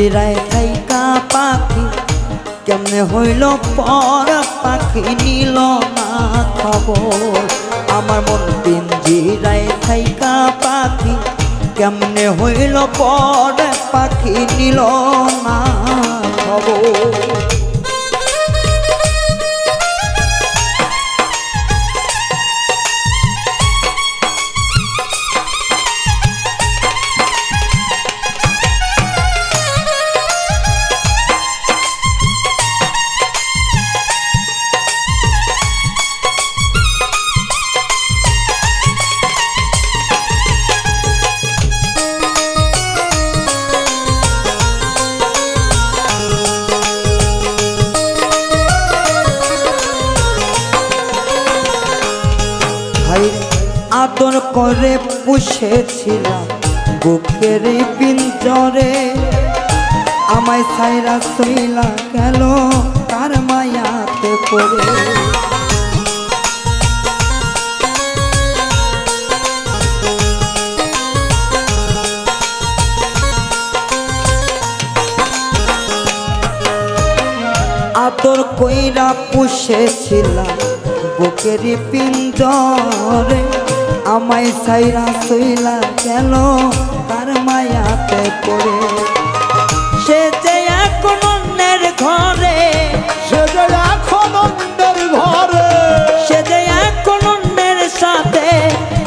পিঞ্জিরায় থাইকা পাখি কেমনে হইল পর পাখি নিল না খবর। আমার মন পিঞ্জিরায় থাইকা পাখি কেমনে হইল পর পাখি নিল না খবর। আদর করে পুষেছিলাম বুকের পিঞ্জরে, আমায় ছাইরা সইলা গেল কার মায়াতে পড়ে। আদর কইরা পুষেছিলাম বুকের পিঞ্জরে, আমায় ছাইরা সইলা গেল তার মায়াতে পড়ে। সে যে এখন অন্যের ঘরে, সে যে এখন অন্যের ঘরে, সে যে এখন অন্যের সাথে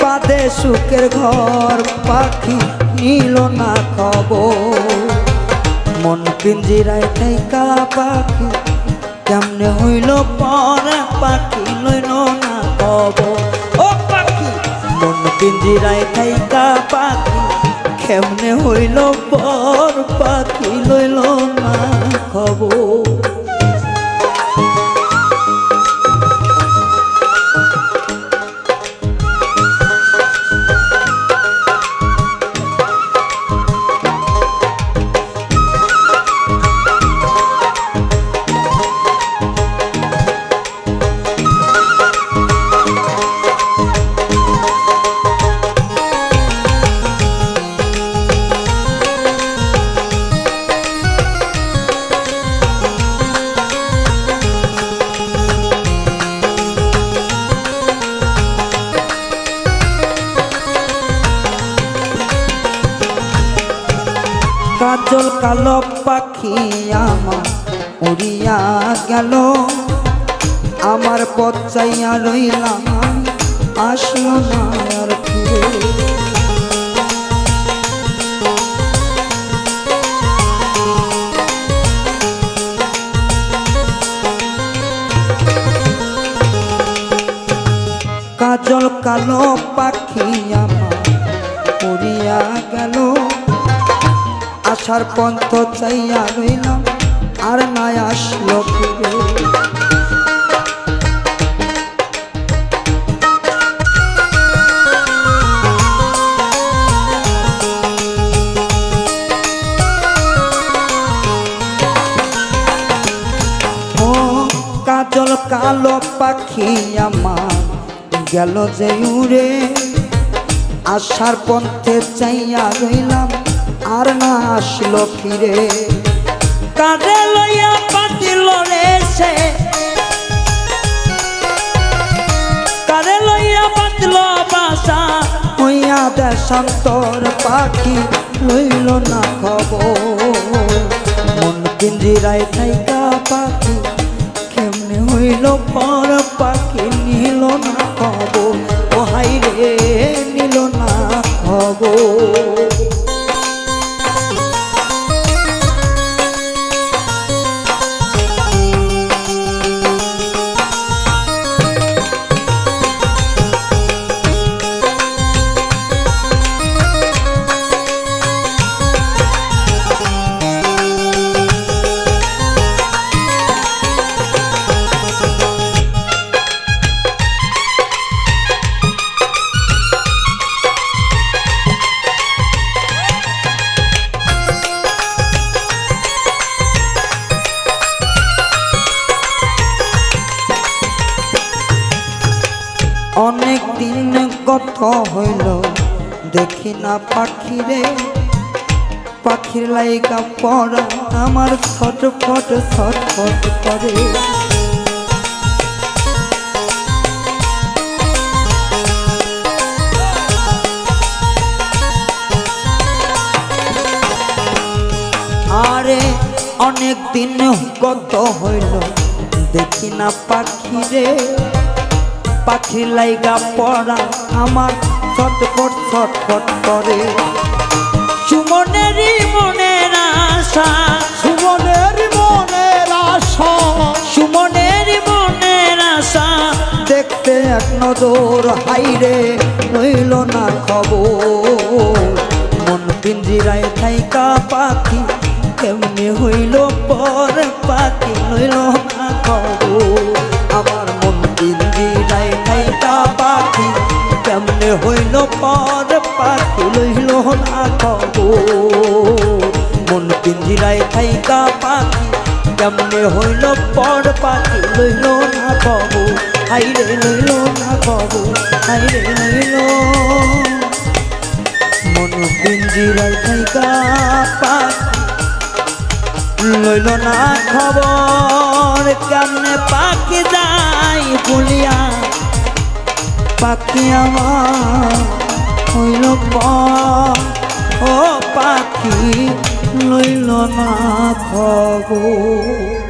বাঁধে সুখের ঘর, পাখি নিল না খবর। মন পিঞ্জিরায় থাইকা পাখি কেমনে হইল পর পাখি লইল না খবর। ও পাখি মন পিঞ্জিরায় থাইকা পাখি কেমনে হইল পর পাখি লইল না খবর। কাজল কালো পাখি আমার উড়িয়া গেল, আমার পথ চাইয়া রইলাম আসলো না আর ফিরে। কাজল কালো পাখি আমার উড়িয়া গেল, আসার পন্থ চাইয়া রইলাম আর না আসলো ফিরে। ও কাজল কালো পাখি আমার গেল যে উড়ে, আসার পন্থে চাইয়া রইলাম আর না আসলো ফিরে। কাঁধে লইয়া পাতিল রে সে, কাঁধে লইয়া পাতিল বাসা হইয়া দেশান্তর, পাখি লইল না খবর। মন পিঞ্জিরায় থাইকা পাখি কেমনে হইল পর পাখি নিল না খবর। ও হাই রে নিল না খবর। অনেক দিন কত হইল দেখি না পাখি রে, পাখির লাইগা পড়া আমার ছটফট ছটফট করে। আরে অনেক দিন কত হইল দেখি না পাখি রে, পাখির লাইগা পড়া আমার ছটফট ছটফট করে। সুমনেরই মনের আশা, সুমনের মনের আশা, সুমনের মনের আশা দেখতে এক নজর হাইরে রইল না খবর। মন পিঞ্জিরায় থাইকা পাখি কেমনে হইল পর পাখি লইল না খবর। আমার মন পিঞ্জিরায় থাইকা পাখি কেমনে হইল পর পাখি লইল না খবর। মন পিঞ্জিরায় থাইকা পাখি কেমনে হইল পর পাখি লইল না খবর। হাইরে লইল না খবর, হাইরে লইল। মন পিঞ্জিরায় থাইকা পাখি লইল না খবর। কেমনে পাখি যাই বলিয়া পাখি আমার হইল পর, ও পাখি লইল না খবর।